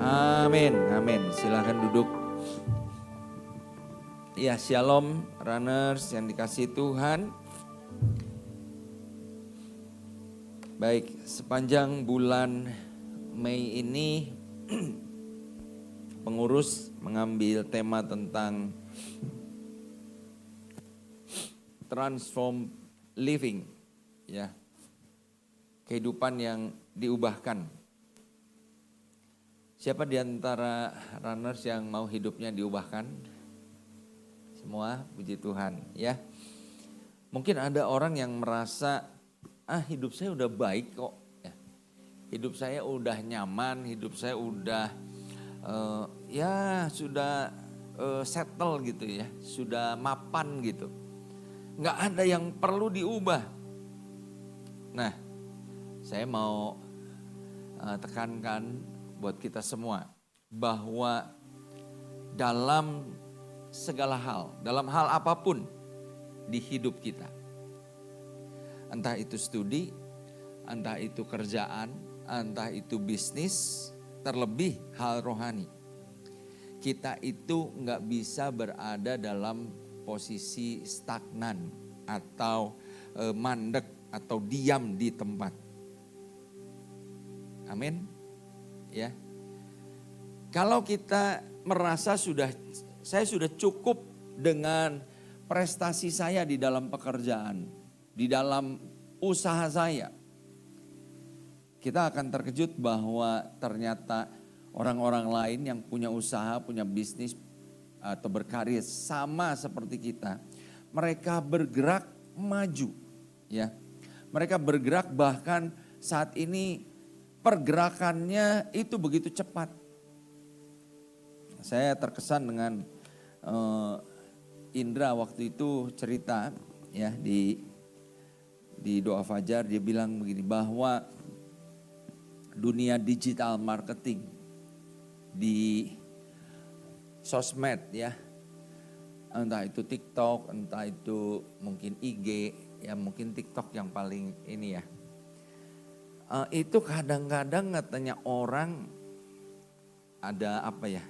Amin, amin. Silahkan duduk. Ya, shalom runners yang dikasihi Tuhan. Baik, sepanjang bulan Mei ini pengurus mengambil tema tentang transform living, ya. Kehidupan yang diubahkan. Siapa di antara runners yang mau hidupnya diubahkan? Semua, puji Tuhan, ya. Mungkin ada orang yang merasa, hidup saya udah baik kok. Ya. Hidup saya udah nyaman, hidup saya udah sudah settle gitu ya, sudah mapan gitu. Nggak ada yang perlu diubah. Nah, saya mau tekankan buat kita semua bahwa dalam segala hal, dalam hal apapun di hidup kita, entah itu studi, entah itu kerjaan, entah itu bisnis, terlebih hal rohani, kita itu nggak bisa berada dalam posisi stagnan atau mandek atau diam di tempat. Amin. Ya. Kalau kita merasa saya sudah cukup dengan prestasi saya di dalam pekerjaan, di dalam usaha saya, kita akan terkejut bahwa ternyata orang-orang lain yang punya usaha, punya bisnis atau berkarir sama seperti kita, mereka bergerak maju, ya. Mereka bergerak bahkan saat ini pergerakannya itu begitu cepat. Saya terkesan dengan Indra waktu itu cerita ya di doa fajar, dia bilang begini bahwa dunia digital marketing di sosmed ya, entah itu TikTok, entah itu mungkin IG, ya mungkin TikTok yang paling ini ya. Itu kadang-kadang katanya orang ada apa ya,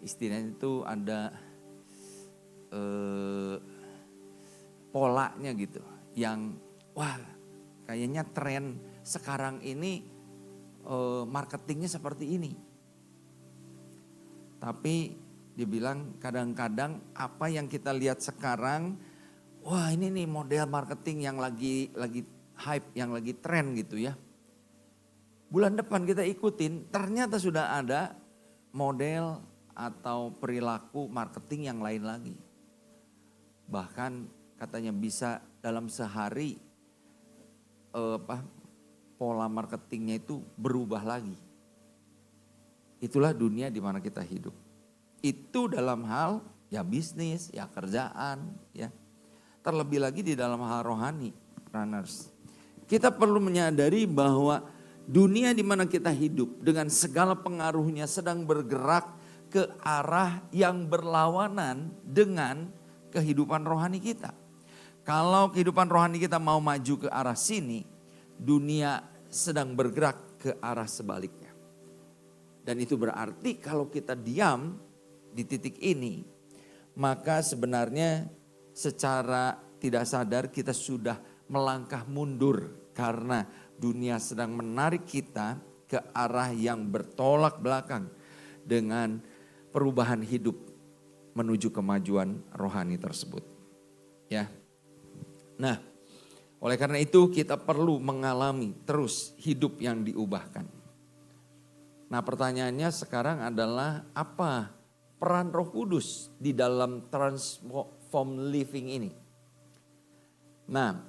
istilahnya itu ada polanya gitu, yang wah kayaknya tren sekarang ini marketingnya seperti ini. Tapi dia bilang kadang-kadang apa yang kita lihat sekarang, wah ini nih model marketing yang lagi hype, yang lagi tren gitu ya. Bulan depan kita ikutin, ternyata sudah ada model atau perilaku marketing yang lain lagi. Bahkan katanya bisa dalam sehari pola marketingnya itu berubah lagi. Itulah dunia di mana kita hidup. Itu dalam hal ya bisnis, ya kerjaan, ya. Terlebih lagi di dalam hal rohani, runners. Kita perlu menyadari bahwa dunia di mana kita hidup dengan segala pengaruhnya sedang bergerak ke arah yang berlawanan dengan kehidupan rohani kita. Kalau kehidupan rohani kita mau maju ke arah sini, dunia sedang bergerak ke arah sebaliknya. Dan itu berarti kalau kita diam di titik ini, maka sebenarnya secara tidak sadar kita sudah melangkah mundur karena dunia sedang menarik kita ke arah yang bertolak belakang dengan perubahan hidup menuju kemajuan rohani tersebut. Ya. Nah, oleh karena itu kita perlu mengalami terus hidup yang diubahkan. Nah, pertanyaannya sekarang adalah apa peran Roh Kudus di dalam transform living ini? Nah,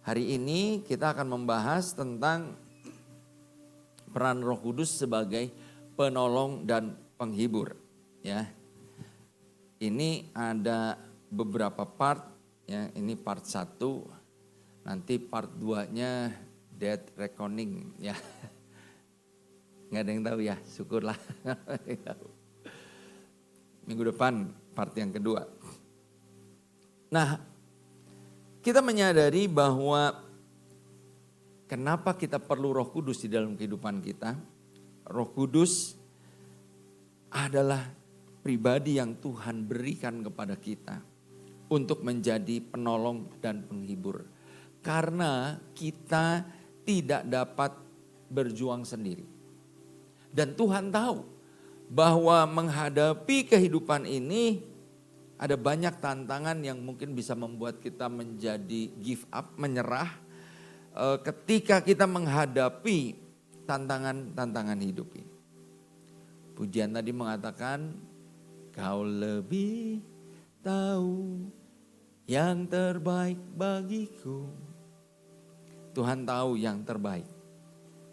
hari ini kita akan membahas tentang peran Roh Kudus sebagai penolong dan penghibur, ya. Ini ada beberapa part, ya. Ini part 1, nanti part 2-nya Dead Reckoning, ya. Nggak ada yang tahu ya, syukurlah. Minggu depan part yang kedua. Nah, kita menyadari bahwa kenapa kita perlu Roh Kudus di dalam kehidupan kita. Roh Kudus adalah pribadi yang Tuhan berikan kepada kita untuk menjadi penolong dan penghibur. Karena kita tidak dapat berjuang sendiri. Dan Tuhan tahu bahwa menghadapi kehidupan ini ada banyak tantangan yang mungkin bisa membuat kita menjadi give up, menyerah. Ketika kita menghadapi tantangan-tantangan hidup ini. Pujian tadi mengatakan, kau lebih tahu yang terbaik bagiku. Tuhan tahu yang terbaik.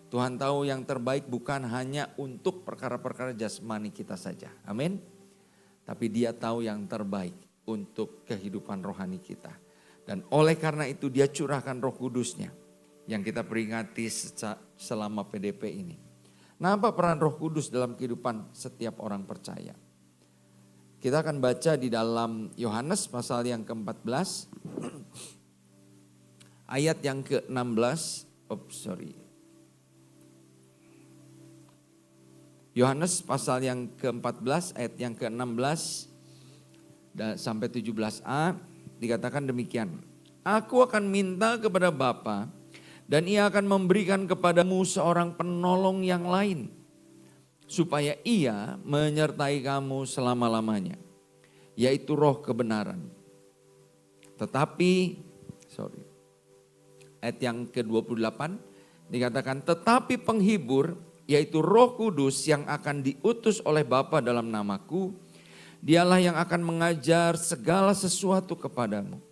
Tuhan tahu yang terbaik bukan hanya untuk perkara-perkara jasmani kita saja. Amin. Tapi Dia tahu yang terbaik untuk kehidupan rohani kita. Dan oleh karena itu Dia curahkan Roh Kudus-Nya yang kita peringati selama PDP ini. Nah, apa peran Roh Kudus dalam kehidupan setiap orang percaya? Kita akan baca di dalam Yohanes pasal yang ke-14, ayat yang ke-16. Yohanes pasal yang ke-14 ayat yang ke-16 sampai 17a dikatakan demikian. Aku akan minta kepada Bapa dan Ia akan memberikan kepadamu seorang penolong yang lain, supaya Ia menyertai kamu selama-lamanya, yaitu Roh kebenaran. Ayat yang ke-28 dikatakan, tetapi penghibur, yaitu Roh Kudus yang akan diutus oleh Bapa dalam namaku, Dialah yang akan mengajar segala sesuatu kepadamu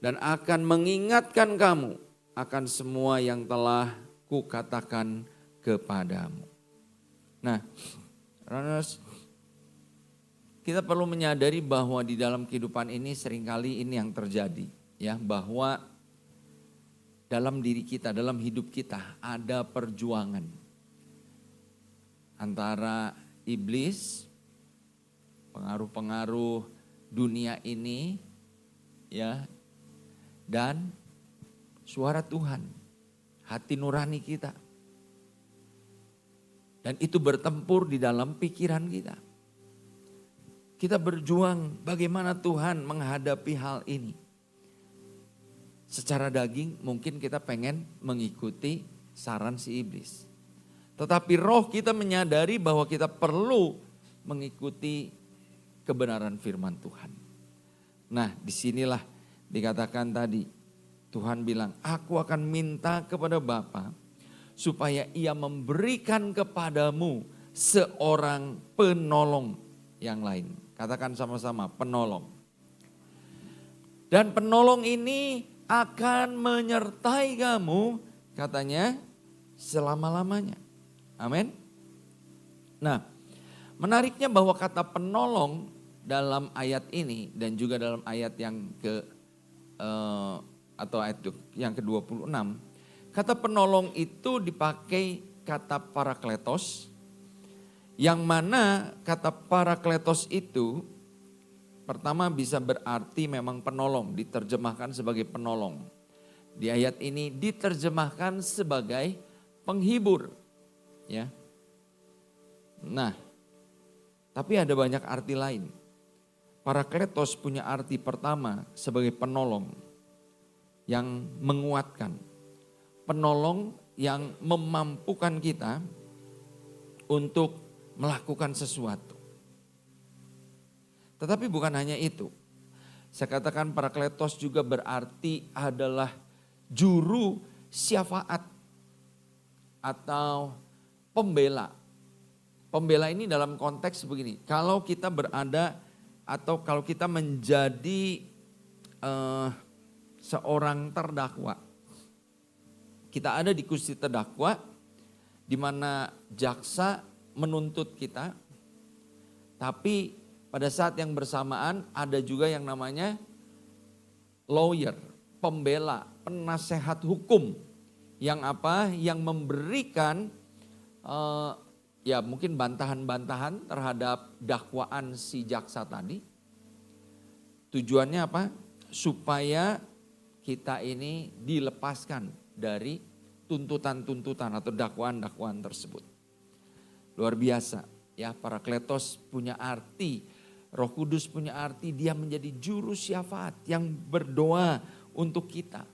dan akan mengingatkan kamu akan semua yang telah kukatakan kepadamu. Nah, runners, kita perlu menyadari bahwa di dalam kehidupan ini seringkali ini yang terjadi, ya, bahwa dalam diri kita, dalam hidup kita ada perjuangan antara iblis, pengaruh-pengaruh dunia ini, ya, dan suara Tuhan, hati nurani kita. Dan itu bertempur di dalam pikiran kita. Kita berjuang bagaimana Tuhan menghadapi hal ini. Secara daging mungkin kita pengen mengikuti saran si iblis. Tetapi roh kita menyadari bahwa kita perlu mengikuti kebenaran firman Tuhan. Nah, disinilah dikatakan tadi, Tuhan bilang, aku akan minta kepada Bapa supaya Ia memberikan kepadamu seorang penolong yang lain. Katakan sama-sama, penolong. Dan penolong ini akan menyertai kamu, katanya, selama-lamanya. Amin. Nah, menariknya bahwa kata penolong dalam ayat ini dan juga dalam ayat yang atau ayat yang ke-26, kata penolong itu dipakai kata parakletos, yang mana kata parakletos itu pertama bisa berarti memang penolong, diterjemahkan sebagai penolong. Di ayat ini diterjemahkan sebagai penghibur, ya. Nah, tapi ada banyak arti lain. Parakletos punya arti pertama sebagai penolong yang menguatkan, penolong yang memampukan kita untuk melakukan sesuatu. Tetapi bukan hanya itu. Saya katakan parakletos juga berarti adalah juru syafaat atau pembela. Pembela ini dalam konteks begini, kalau kita berada atau kalau kita menjadi seorang terdakwa, kita ada di kursi terdakwa di mana jaksa menuntut kita, tapi pada saat yang bersamaan ada juga yang namanya lawyer, pembela, penasehat hukum yang apa? Yang memberikan ya mungkin bantahan-bantahan terhadap dakwaan si jaksa tadi. Tujuannya apa? Supaya kita ini dilepaskan dari tuntutan-tuntutan atau dakwaan-dakwaan tersebut. Luar biasa. Ya, Parakletos punya arti, Roh Kudus punya arti dia menjadi juru syafaat yang berdoa untuk kita.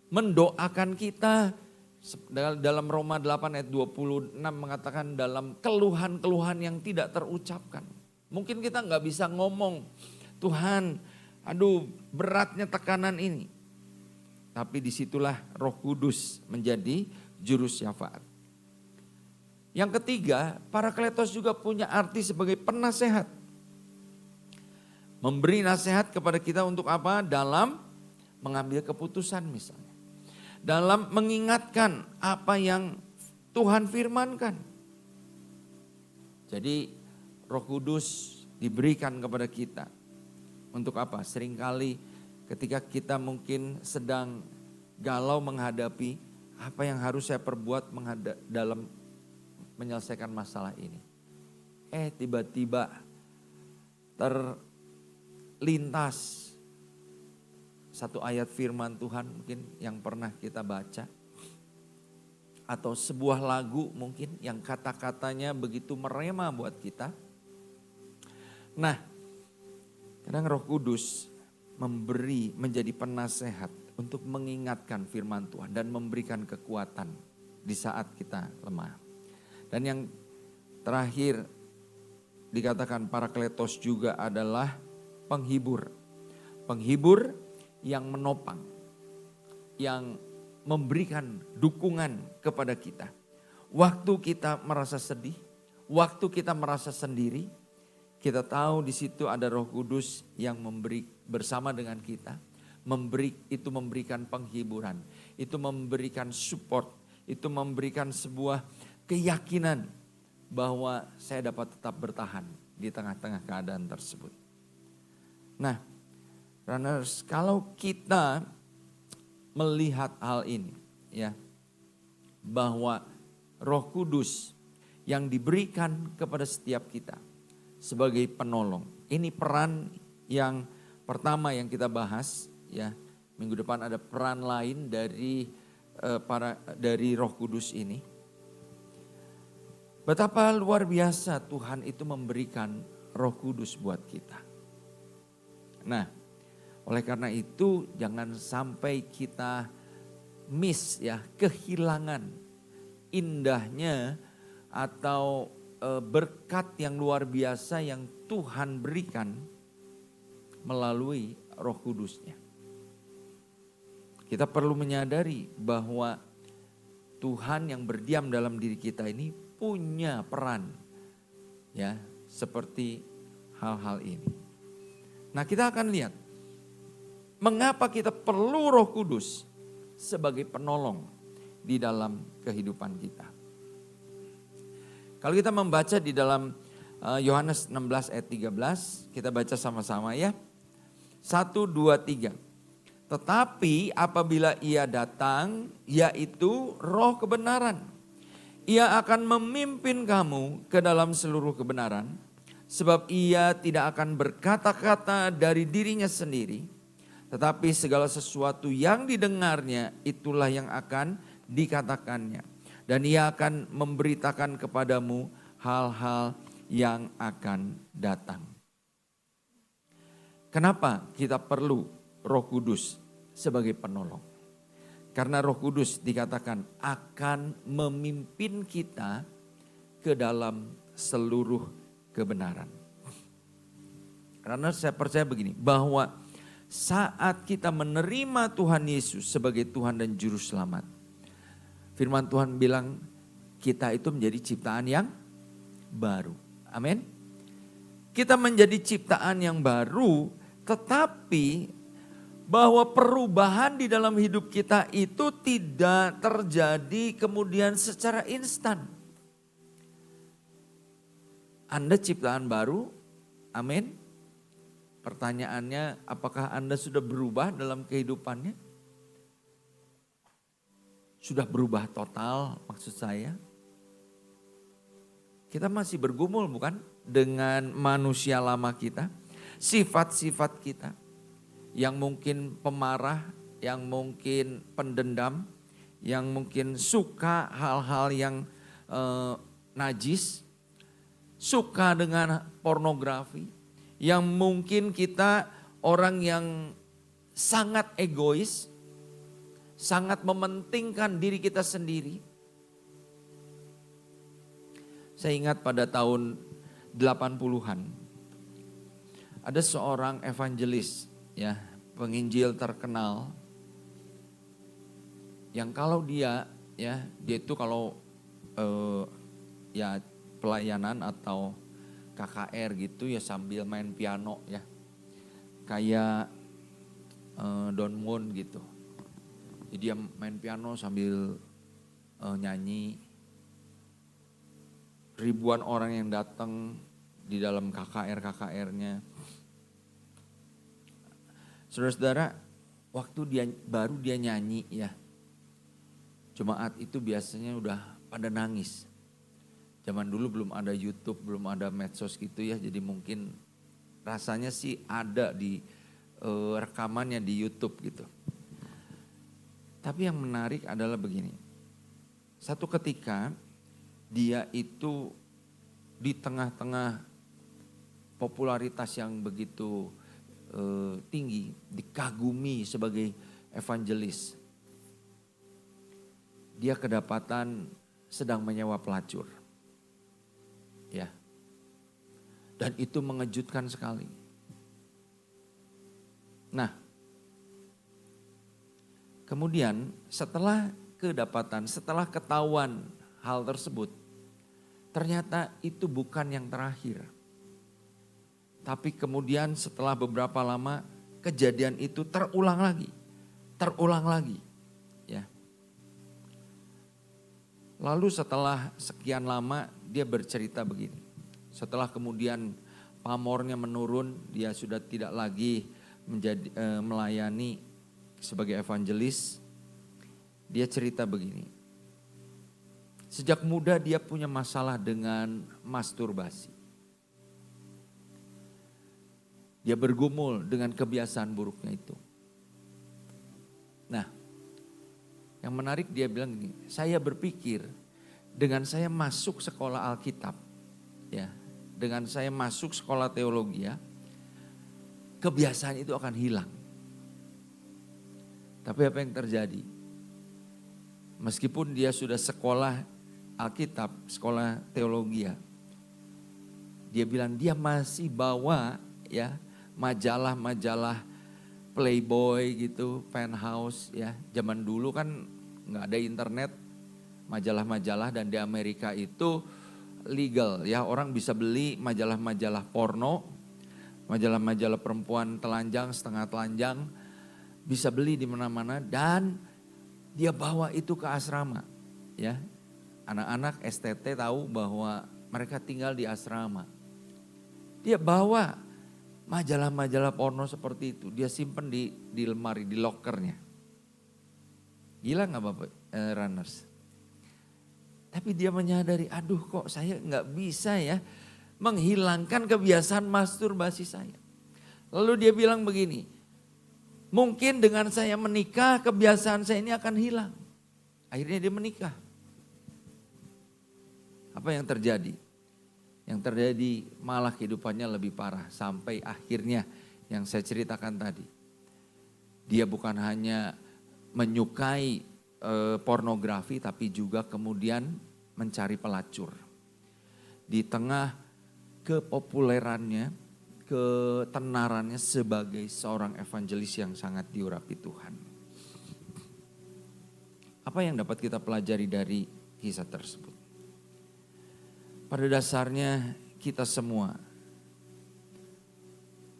Mendoakan kita dalam Roma 8 ayat 26 mengatakan dalam keluhan-keluhan yang tidak terucapkan. Mungkin kita nggak bisa ngomong, Tuhan aduh beratnya tekanan ini. Tapi disitulah Roh Kudus menjadi juru syafaat. Yang ketiga, Parakletos juga punya arti sebagai penasehat. Memberi nasihat kepada kita untuk apa? Dalam mengambil keputusan misalnya. Dalam mengingatkan apa yang Tuhan firmankan. Jadi Roh Kudus diberikan kepada kita. Untuk apa? Seringkali ketika kita mungkin sedang galau menghadapi apa yang harus saya perbuat dalam menyelesaikan masalah ini. Tiba-tiba terlintas satu ayat firman Tuhan mungkin yang pernah kita baca. Atau sebuah lagu mungkin yang kata-katanya begitu merema buat kita. Nah, kadang Roh Kudus menjadi penasehat untuk mengingatkan firman Tuhan dan memberikan kekuatan di saat kita lemah. Dan yang terakhir dikatakan Parakletos juga adalah penghibur. Penghibur yang menopang, yang memberikan dukungan kepada kita. Waktu kita merasa sedih, waktu kita merasa sendiri, kita tahu di situ ada Roh Kudus yang memberi bersama dengan kita. Memberikan penghiburan, itu memberikan support, itu memberikan sebuah keyakinan bahwa saya dapat tetap bertahan di tengah-tengah keadaan tersebut. Nah, runners, kalau kita melihat hal ini ya, bahwa Roh Kudus yang diberikan kepada setiap kita sebagai penolong. Ini peran yang pertama yang kita bahas ya. Minggu depan ada peran lain dari Roh Kudus ini. Betapa luar biasa Tuhan itu memberikan Roh Kudus buat kita. Nah, oleh karena itu jangan sampai kita miss ya, kehilangan indahnya atau berkat yang luar biasa yang Tuhan berikan melalui Roh Kudusnya. Kita perlu menyadari bahwa Tuhan yang berdiam dalam diri kita ini punya peran ya seperti hal-hal ini. Nah, kita akan lihat mengapa kita perlu Roh Kudus sebagai penolong di dalam kehidupan kita. Kalau kita membaca di dalam Yohanes 16 ayat 13, kita baca sama-sama ya. 1, 2, 3. Tetapi apabila ia datang, yaitu Roh kebenaran, ia akan memimpin kamu ke dalam seluruh kebenaran, sebab ia tidak akan berkata-kata dari dirinya sendiri, tetapi segala sesuatu yang didengarnya itulah yang akan dikatakannya. Dan ia akan memberitakan kepadamu hal-hal yang akan datang. Kenapa kita perlu Roh Kudus sebagai penolong? Karena Roh Kudus dikatakan akan memimpin kita ke dalam seluruh kebenaran. Karena saya percaya begini, bahwa saat kita menerima Tuhan Yesus sebagai Tuhan dan Juru Selamat, firman Tuhan bilang kita itu menjadi ciptaan yang baru. Amin. Kita menjadi ciptaan yang baru, tetapi bahwa perubahan di dalam hidup kita itu tidak terjadi kemudian secara instan. Anda ciptaan baru, amin. Pertanyaannya, apakah Anda sudah berubah dalam kehidupannya? Sudah berubah total maksud saya? Kita masih bergumul bukan dengan manusia lama kita, sifat-sifat kita. Yang mungkin pemarah, yang mungkin pendendam, yang mungkin suka hal-hal yang najis. suka dengan pornografi, yang mungkin kita orang yang sangat egois, sangat mementingkan diri kita sendiri. Saya ingat pada tahun 80-an ada seorang evangelis, ya, penginjil terkenal, yang kalau dia itu kalau ya pelayanan atau KKR gitu ya sambil main piano ya, kayak Don Moon gitu. Jadi dia main piano sambil nyanyi. Ribuan orang yang datang di dalam KKR-nya. Saudara-saudara, waktu baru dia nyanyi ya, jemaat itu biasanya udah pada nangis. Zaman dulu belum ada YouTube, belum ada medsos gitu ya, jadi mungkin rasanya sih ada di rekamannya di YouTube gitu. Tapi yang menarik adalah begini, satu ketika dia itu di tengah-tengah popularitas yang begitu tinggi, dikagumi sebagai evangelis. Dia kedapatan sedang menyewa pelacur. Ya. Dan itu mengejutkan sekali. Nah, kemudian setelah ketahuan hal tersebut, ternyata itu bukan yang terakhir. Tapi kemudian setelah beberapa lama kejadian itu terulang lagi. Ya. Lalu setelah sekian lama dia bercerita begini. Setelah kemudian pamornya menurun, dia sudah tidak lagi melayani sebagai evangelis. Dia cerita begini. Sejak muda dia punya masalah dengan masturbasi. Dia bergumul dengan kebiasaan buruknya itu. Nah, yang menarik dia bilang gini, saya berpikir dengan saya masuk sekolah Alkitab, ya, dengan saya masuk sekolah teologi, ya, kebiasaan itu akan hilang. Tapi apa yang terjadi? Meskipun dia sudah sekolah Alkitab, sekolah teologi, ya, dia bilang dia masih bawa ya majalah-majalah Playboy gitu, Penthouse ya. Zaman dulu kan nggak ada internet, majalah-majalah, dan di Amerika itu legal ya, orang bisa beli majalah-majalah porno, majalah-majalah perempuan telanjang, setengah telanjang, bisa beli di mana-mana, dan dia bawa itu ke asrama ya. Anak-anak STT tahu bahwa mereka tinggal di asrama. Dia bawa majalah-majalah porno seperti itu, dia simpen di lemari, di lokernya. Gila gak Bapak runners? Tapi dia menyadari, aduh kok saya gak bisa ya menghilangkan kebiasaan masturbasi saya. Lalu dia bilang begini, mungkin dengan saya menikah kebiasaan saya ini akan hilang. Akhirnya dia menikah. Apa yang terjadi? Yang terjadi malah kehidupannya lebih parah sampai akhirnya yang saya ceritakan tadi. Dia bukan hanya menyukai pornografi tapi juga kemudian mencari pelacur. Di tengah kepopulerannya, ketenarannya sebagai seorang evangelis yang sangat diurapi Tuhan. Apa yang dapat kita pelajari dari kisah tersebut? Pada dasarnya kita semua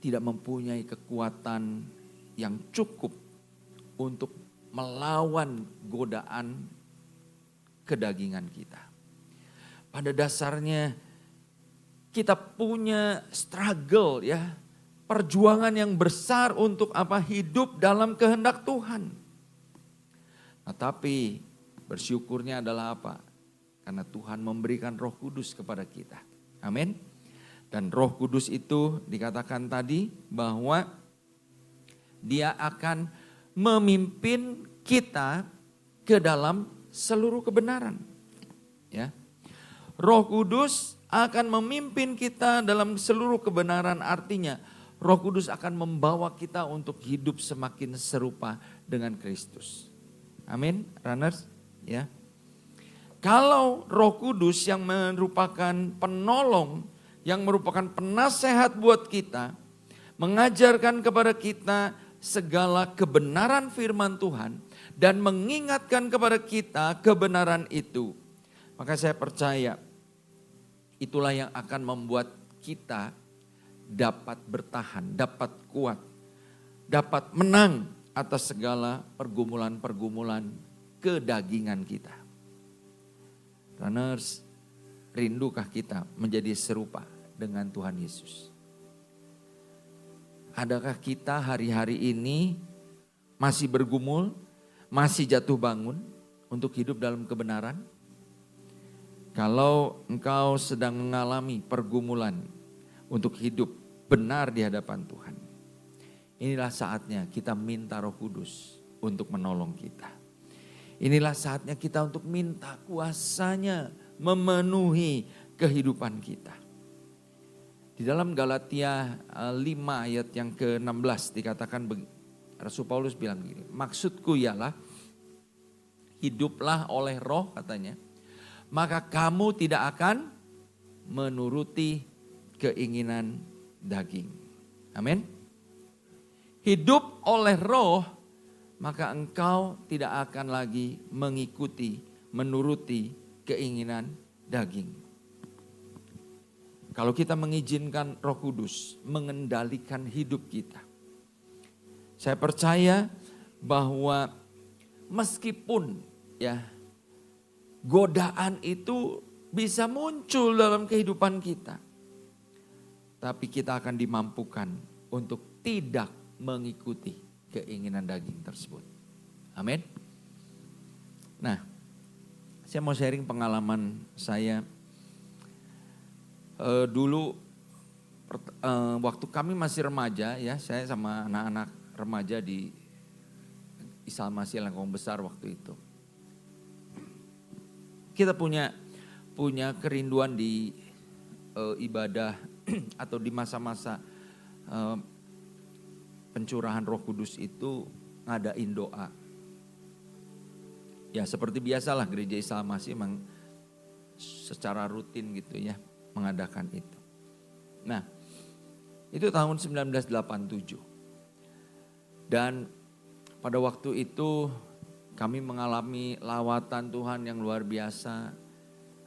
tidak mempunyai kekuatan yang cukup untuk melawan godaan kedagingan kita. Pada dasarnya kita punya struggle ya, perjuangan yang besar untuk apa? Hidup dalam kehendak Tuhan. Nah, tapi bersyukurnya adalah apa? Karena Tuhan memberikan Roh Kudus kepada kita. Amin. Dan Roh Kudus itu dikatakan tadi bahwa Dia akan memimpin kita ke dalam seluruh kebenaran. Ya. Roh Kudus akan memimpin kita dalam seluruh kebenaran. Artinya Roh Kudus akan membawa kita untuk hidup semakin serupa dengan Kristus. Amin, runners, ya. Kalau Roh Kudus yang merupakan penolong, yang merupakan penasehat buat kita, mengajarkan kepada kita segala kebenaran firman Tuhan dan mengingatkan kepada kita kebenaran itu, maka saya percaya itulah yang akan membuat kita dapat bertahan, dapat kuat, dapat menang atas segala pergumulan-pergumulan kedagingan kita. Runners, rindukah kita menjadi serupa dengan Tuhan Yesus? Adakah kita hari-hari ini masih bergumul, masih jatuh bangun untuk hidup dalam kebenaran? Kalau engkau sedang mengalami pergumulan untuk hidup benar di hadapan Tuhan, inilah saatnya kita minta Roh Kudus untuk menolong kita. Inilah saatnya kita untuk minta kuasanya memenuhi kehidupan kita. Di dalam Galatia 5 ayat yang ke-16 dikatakan, Rasul Paulus bilang begini, maksudku ialah hiduplah oleh roh katanya, maka kamu tidak akan menuruti keinginan daging. Amin. Hidup oleh roh, maka engkau tidak akan lagi mengikuti, menuruti keinginan daging. Kalau kita mengizinkan Roh Kudus mengendalikan hidup kita, saya percaya bahwa meskipun ya godaan itu bisa muncul dalam kehidupan kita, tapi kita akan dimampukan untuk tidak mengikuti keinginan daging tersebut. Amin. Nah, saya mau sharing pengalaman saya. Dulu waktu kami masih remaja ya, saya sama anak-anak remaja di Isalmasi Lengkong Besar waktu itu. Kita punya kerinduan di ibadah atau di masa-masa pencurahan Roh Kudus itu ngadain doa. Ya seperti biasalah gereja Isalmasi memang secara rutin gitu ya mengadakan itu. Nah itu tahun 1987. Dan pada waktu itu kami mengalami lawatan Tuhan yang luar biasa.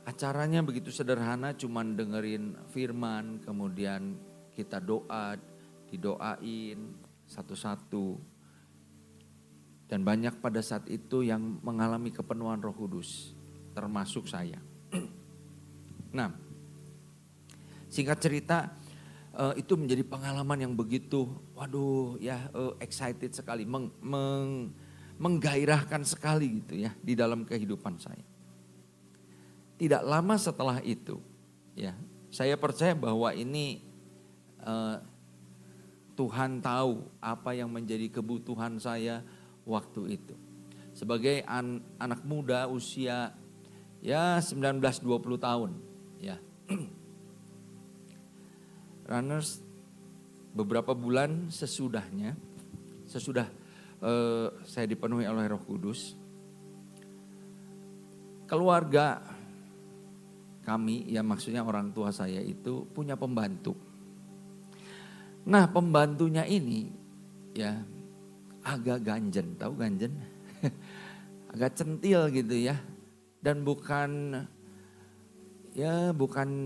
Acaranya begitu sederhana, cuman dengerin firman, kemudian kita doa, didoain satu-satu. Dan banyak pada saat itu yang mengalami kepenuhan Roh Kudus, termasuk saya. Nah, singkat cerita itu menjadi pengalaman yang begitu, waduh ya excited sekali, menggairahkan sekali gitu ya di dalam kehidupan saya. Tidak lama setelah itu, ya saya percaya bahwa ini Tuhan tahu apa yang menjadi kebutuhan saya waktu itu. Sebagai anak muda usia ya 19-20 tahun ya. Runners, beberapa bulan sesudah saya dipenuhi oleh Roh Kudus, keluarga kami, ya maksudnya orang tua saya itu punya pembantu. Nah pembantunya ini ya agak ganjen, tahu ganjen? Agak centil gitu ya. Dan bukan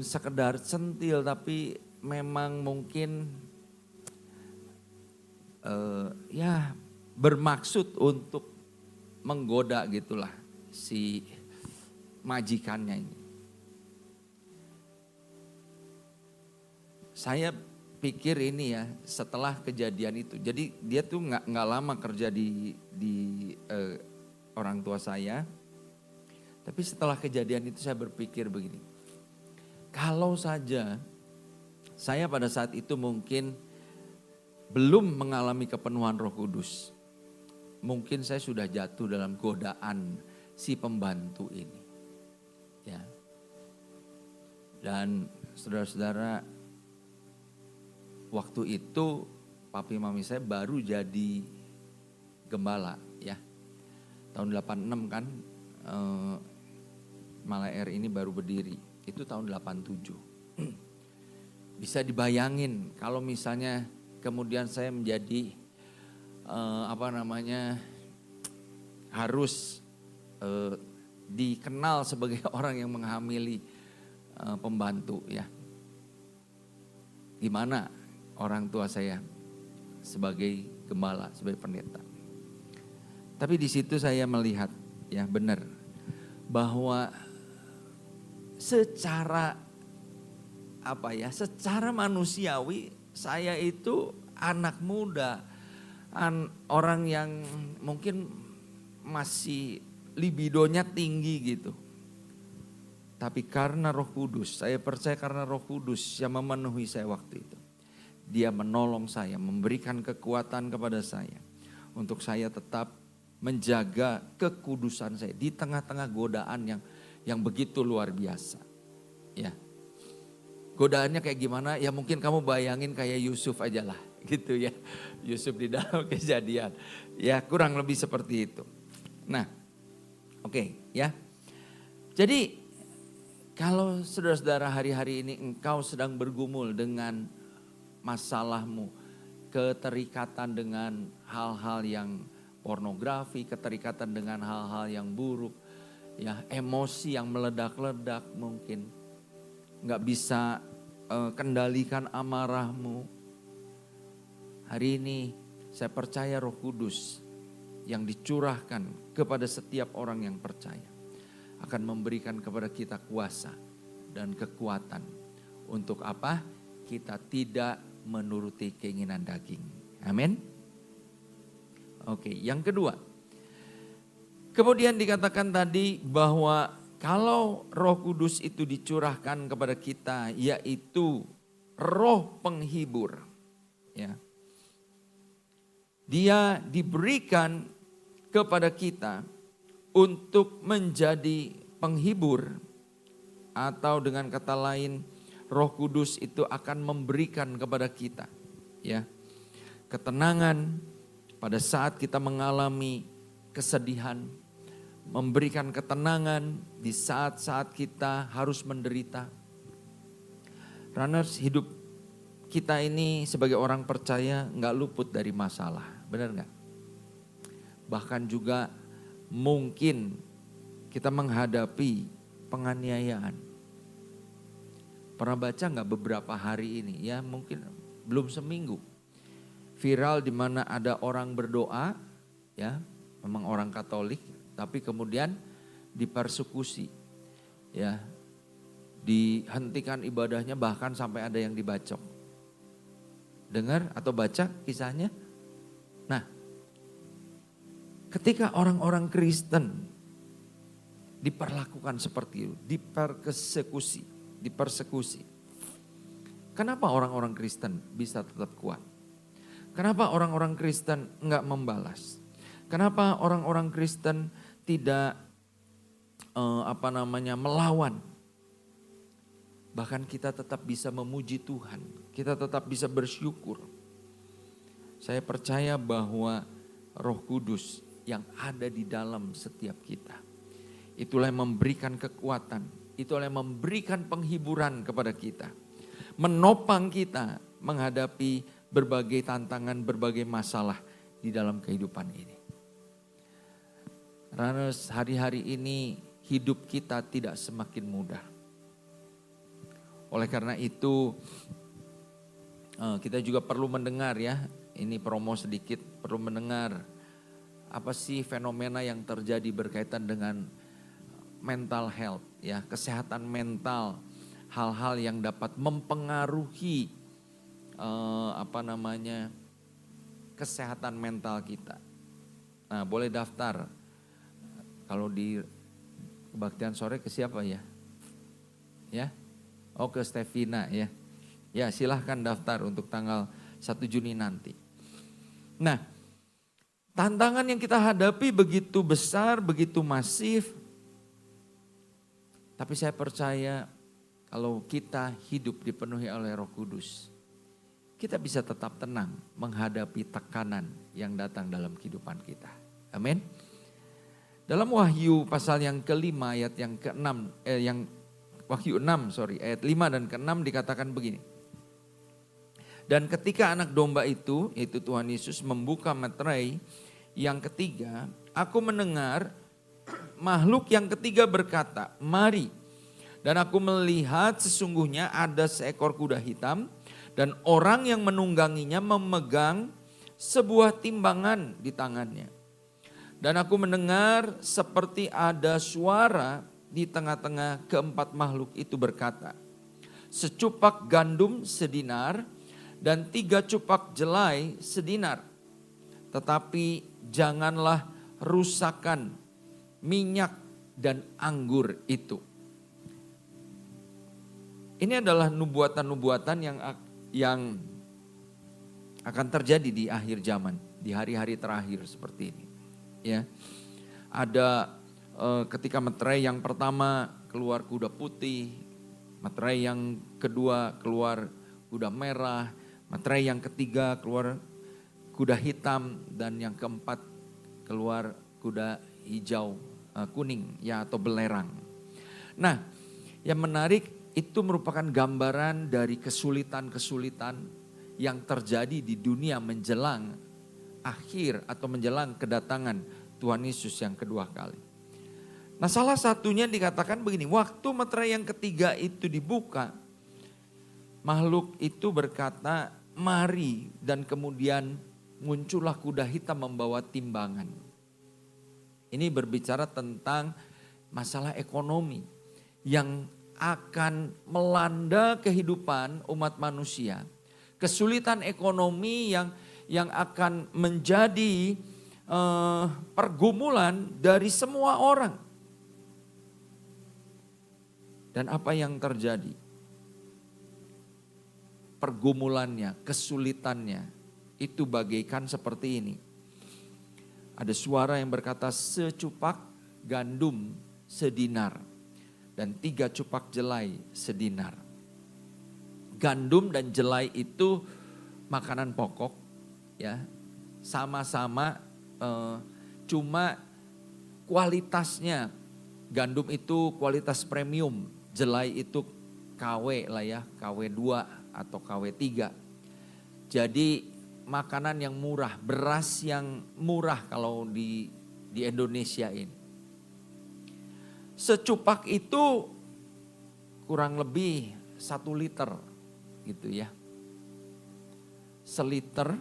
sekedar centil, tapi memang mungkin ya bermaksud untuk menggoda gitulah si majikannya ini. Saya pikir ini ya setelah kejadian itu, jadi dia tuh nggak lama kerja di orang tua saya, tapi setelah kejadian itu saya berpikir begini, kalau saja saya pada saat itu mungkin belum mengalami kepenuhan Roh Kudus, mungkin saya sudah jatuh dalam godaan si pembantu ini, ya. Dan saudara-saudara, waktu itu papi mami saya baru jadi gembala ya. Tahun 86 kan Malai Air ini baru berdiri. Itu tahun 87. Bisa dibayangin kalau misalnya kemudian saya menjadi harus dikenal sebagai orang yang menghamili pembantu ya. Gimana orang tua saya sebagai gembala, sebagai pendeta. Tapi di situ saya melihat ya benar bahwa secara manusiawi saya itu anak muda, orang yang mungkin masih libidonya tinggi gitu. Tapi karena Roh Kudus, saya percaya karena Roh Kudus yang memenuhi saya waktu itu. Dia menolong saya, memberikan kekuatan kepada saya untuk saya tetap menjaga kekudusan saya di tengah-tengah godaan yang begitu luar biasa. Ya. Godaannya kayak gimana? Ya mungkin kamu bayangin kayak Yusuf aja lah gitu ya. Yusuf di dalam Kejadian. Ya kurang lebih seperti itu. Nah oke, ya. Jadi kalau saudara-saudara hari-hari ini engkau sedang bergumul dengan masalahmu. Keterikatan dengan hal-hal yang pornografi, keterikatan dengan hal-hal yang buruk. Ya emosi yang meledak-ledak mungkin. Gak bisa kendalikan amarahmu. Hari ini saya percaya Roh Kudus yang dicurahkan kepada setiap orang yang percaya akan memberikan kepada kita kuasa dan kekuatan. Untuk apa? Kita tidak menuruti keinginan daging. Amin. Oke, yang kedua. Kemudian dikatakan tadi bahwa kalau Roh Kudus itu dicurahkan kepada kita, yaitu roh penghibur. Ya. Dia diberikan kepada kita untuk menjadi penghibur. Atau dengan kata lain, Roh Kudus itu akan memberikan kepada kita ya, ketenangan pada saat kita mengalami kesedihan. Memberikan ketenangan di saat-saat kita harus menderita. Runners, hidup kita ini sebagai orang percaya gak luput dari masalah, benar gak? Bahkan juga mungkin kita menghadapi penganiayaan. Pernah baca gak beberapa hari ini, ya mungkin belum seminggu. Viral di mana ada orang berdoa, ya memang orang Katolik. Tapi kemudian dipersekusi, ya, dihentikan ibadahnya bahkan sampai ada yang dibacok. Dengar atau baca kisahnya? Nah, ketika orang-orang Kristen diperlakukan seperti itu, dipersekusi. Kenapa orang-orang Kristen bisa tetap kuat? Kenapa orang-orang Kristen enggak membalas? Kenapa orang-orang Kristen tidak melawan? Bahkan kita tetap bisa memuji Tuhan, kita tetap bisa bersyukur. Saya percaya bahwa Roh Kudus yang ada di dalam setiap kita, itulah yang memberikan kekuatan, itulah yang memberikan penghiburan kepada kita, menopang kita menghadapi berbagai tantangan, berbagai masalah di dalam kehidupan ini. Runners, hari-hari ini hidup kita tidak semakin mudah. Oleh karena itu kita juga perlu mendengar ya, ini promo sedikit, perlu mendengar apa sih fenomena yang terjadi berkaitan dengan mental health ya, kesehatan mental, hal-hal yang dapat mempengaruhi kesehatan mental kita. Nah, boleh daftar. Kalau di kebaktian sore ke siapa ya? Ya? Oh, ke Stevina ya. Ya, silahkan daftar untuk tanggal 1 Juni nanti. Nah, tantangan yang kita hadapi begitu besar, begitu masif. Tapi saya percaya kalau kita hidup dipenuhi oleh Roh Kudus, kita bisa tetap tenang menghadapi tekanan yang datang dalam kehidupan kita. Amin. Dalam Wahyu pasal yang kelima ayat yang ke-6, Wahyu 6 ayat 5 dan ke-6 dikatakan begini. Dan ketika anak domba itu, yaitu Tuhan Yesus, membuka meterai yang ketiga, aku mendengar makhluk yang ketiga berkata, mari. Dan aku melihat sesungguhnya ada seekor kuda hitam dan orang yang menungganginya memegang sebuah timbangan di tangannya. Dan aku mendengar seperti ada suara di tengah-tengah keempat makhluk itu berkata, secupak gandum sedinar dan 3 cupak jelai sedinar. Tetapi janganlah rusakkan minyak dan anggur itu. Ini adalah nubuatan-nubuatan yang akan terjadi di akhir zaman, di hari-hari terakhir seperti ini. Ya, ada ketika meterai yang pertama keluar kuda putih, meterai yang kedua keluar kuda merah, meterai yang ketiga keluar kuda hitam, dan yang keempat keluar kuda hijau kuning ya atau belerang. Nah, yang menarik itu merupakan gambaran dari kesulitan-kesulitan yang terjadi di dunia menjelang akhir atau menjelang kedatangan Tuhan Yesus yang kedua kali. Nah, salah satunya dikatakan begini, waktu meterai yang ketiga itu dibuka, makhluk itu berkata, mari, dan kemudian muncullah kuda hitam membawa timbangan. Ini berbicara tentang masalah ekonomi yang akan melanda kehidupan umat manusia. Kesulitan ekonomi yang akan menjadi pergumulan dari semua orang. Dan apa yang terjadi? Pergumulannya, kesulitannya itu bagaikan seperti ini. Ada suara yang berkata secupak gandum sedinar dan 3 cupak jelai sedinar. Gandum dan jelai itu makanan pokok, ya, sama-sama cuma kualitasnya. Gandum itu kualitas premium, jelai itu KW lah ya, KW2 atau KW3. Jadi makanan yang murah, beras yang murah kalau di Indonesia ini. Secupak itu kurang lebih 1 liter gitu ya. Seliter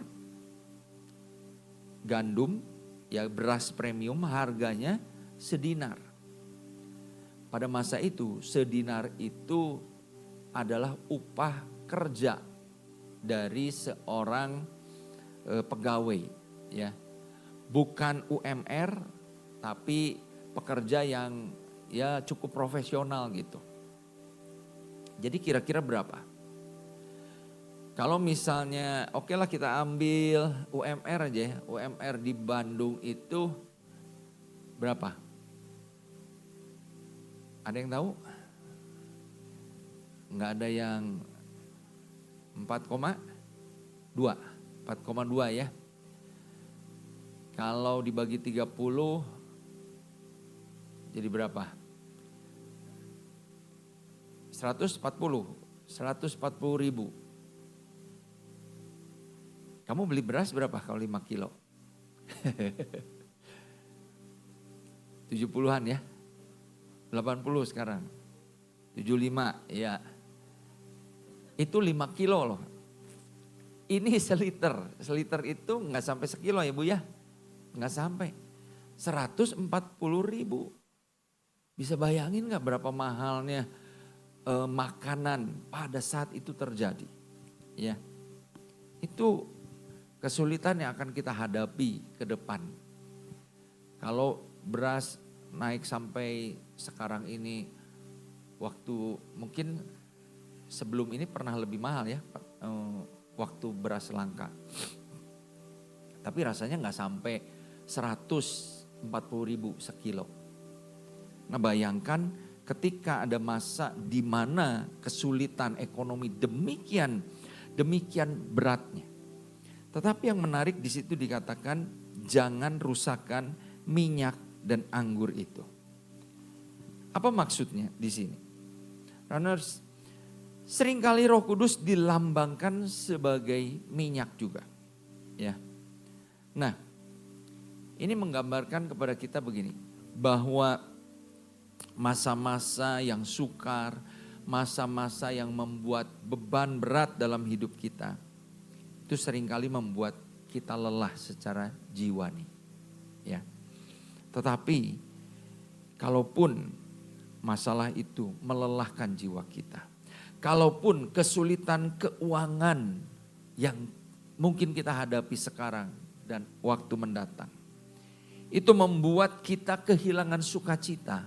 gandum ya beras premium harganya sedinar. Pada masa itu sedinar itu adalah upah kerja dari seorang pegawai ya. Bukan UMR tapi pekerja yang ya cukup profesional gitu. Jadi kira-kira berapa? Kalau misalnya oke lah kita ambil UMR aja ya. UMR di Bandung itu berapa? Ada yang tahu? Enggak ada yang 4,2 ya. Kalau dibagi 30 jadi berapa? 140 ribu. Kamu beli beras berapa kalau 5 kilo? 70-an ya? 80 sekarang. 75 ya. Itu 5 kilo loh. Ini seliter. Seliter itu enggak sampai sekilo ya Bu ya? Enggak sampai. 140 ribu. Bisa bayangin enggak berapa mahalnya makanan pada saat itu terjadi. Ya. Itu kesulitan yang akan kita hadapi ke depan. Kalau beras naik sampai sekarang ini, waktu mungkin sebelum ini pernah lebih mahal ya, waktu beras langka. Tapi rasanya nggak sampai 140 ribu sekilo. Nah bayangkan ketika ada masa di mana kesulitan ekonomi demikian beratnya. Tetapi yang menarik di situ dikatakan jangan rusakkan minyak dan anggur itu. Apa maksudnya di sini? Runners, seringkali Roh Kudus dilambangkan sebagai minyak juga. Ya. Nah, ini menggambarkan kepada kita begini, bahwa masa-masa yang sukar, masa-masa yang membuat beban berat dalam hidup kita, itu seringkali membuat kita lelah secara jiwani. Ya. Tetapi kalaupun masalah itu melelahkan jiwa kita, kalaupun kesulitan keuangan yang mungkin kita hadapi sekarang dan waktu mendatang, itu membuat kita kehilangan sukacita.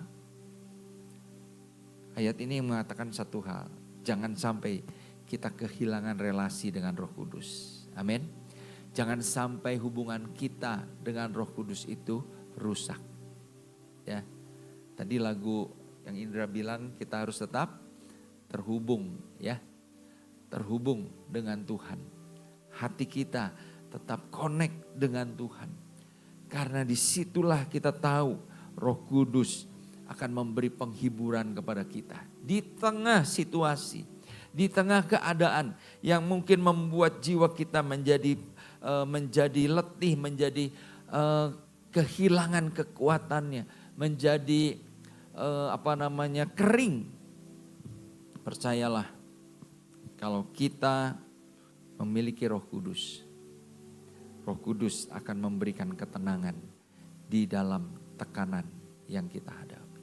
Ayat ini mengatakan satu hal, jangan sampai kita kehilangan relasi dengan Roh Kudus. Amin. Jangan sampai hubungan kita dengan Roh Kudus itu rusak. Ya. Tadi lagu yang Indra bilang kita harus tetap terhubung, ya. Terhubung dengan Tuhan. Hati kita tetap connect dengan Tuhan. Karena disitulah kita tahu Roh Kudus akan memberi penghiburan kepada kita. Di tengah situasi, di tengah keadaan yang mungkin membuat jiwa kita menjadi letih, menjadi kehilangan kekuatannya, menjadi kering. Percayalah, kalau kita memiliki Roh Kudus, Roh Kudus akan memberikan ketenangan di dalam tekanan yang kita hadapi.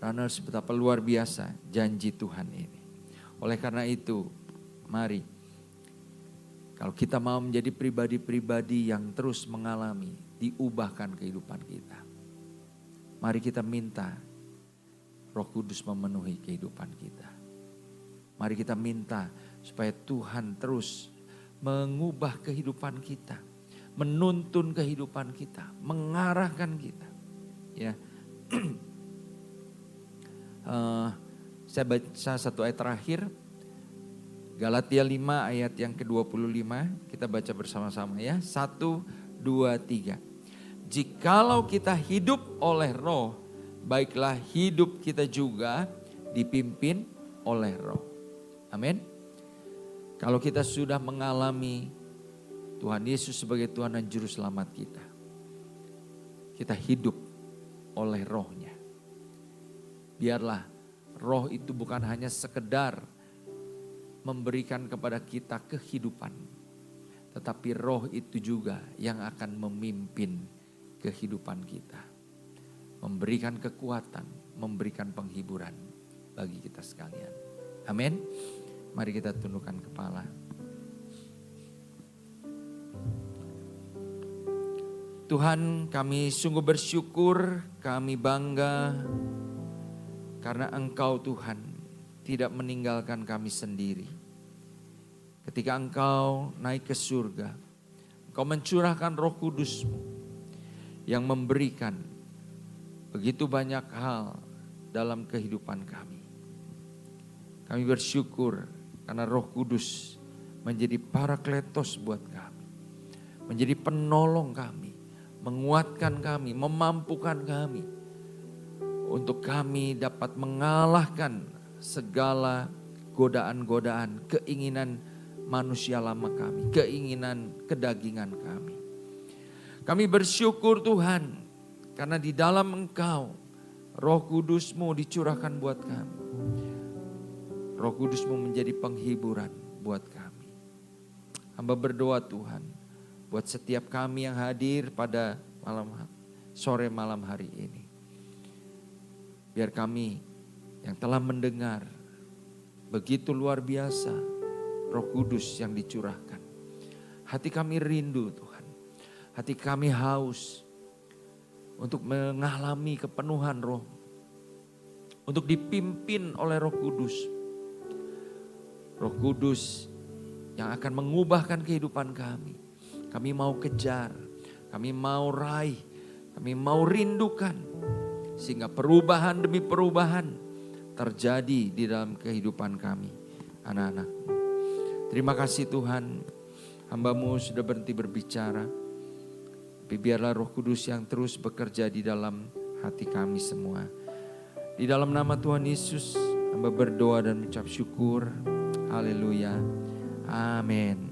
Runners, betapa luar biasa janji Tuhan ini. Oleh karena itu, mari kalau kita mau menjadi pribadi-pribadi yang terus mengalami diubahkan kehidupan kita, mari kita minta Roh Kudus memenuhi kehidupan kita. Mari kita minta supaya Tuhan terus mengubah kehidupan kita, menuntun kehidupan kita, mengarahkan kita. Ya, saya baca satu ayat terakhir, Galatia 5 ayat yang ke-25, kita baca bersama-sama ya. 1, 2, 3. Jikalau kita hidup oleh Roh, baiklah hidup kita juga dipimpin oleh Roh. Amin. Kalau kita sudah mengalami Tuhan Yesus sebagai Tuhan dan Juru Selamat kita, kita hidup oleh Roh-Nya. Biarlah Roh itu bukan hanya sekedar memberikan kepada kita kehidupan, tetapi Roh itu juga yang akan memimpin kehidupan kita, memberikan kekuatan, memberikan penghiburan bagi kita sekalian. Amin. Mari kita tundukkan kepala. Tuhan, kami sungguh bersyukur, kami bangga karena Engkau Tuhan tidak meninggalkan kami sendiri. Ketika Engkau naik ke surga, Engkau mencurahkan Roh Kudus-Mu yang memberikan begitu banyak hal dalam kehidupan kami. Kami bersyukur karena Roh Kudus menjadi parakletos buat kami, menjadi penolong kami, menguatkan kami, memampukan kami untuk kami dapat mengalahkan segala godaan-godaan, keinginan manusia lama kami, keinginan kedagingan kami. Kami bersyukur Tuhan karena di dalam Engkau Roh Kudus-Mu dicurahkan buat kami. Roh Kudus-Mu menjadi penghiburan buat kami. Hamba berdoa Tuhan buat setiap kami yang hadir pada sore malam hari ini. Biar kami yang telah mendengar begitu luar biasa Roh Kudus yang dicurahkan. Hati kami rindu Tuhan. Hati kami haus untuk mengalami kepenuhan Roh. Untuk dipimpin oleh Roh Kudus. Roh Kudus yang akan mengubahkan kehidupan kami. Kami mau kejar, kami mau raih, kami mau rindukan Sehingga perubahan demi perubahan terjadi di dalam kehidupan kami, anak-anak-Mu. Terima kasih Tuhan, hamba-Mu sudah berhenti berbicara. Tapi biarlah Roh Kudus yang terus bekerja di dalam hati kami semua. Di dalam nama Tuhan Yesus, hamba berdoa dan mengucap syukur. Haleluya. Amin.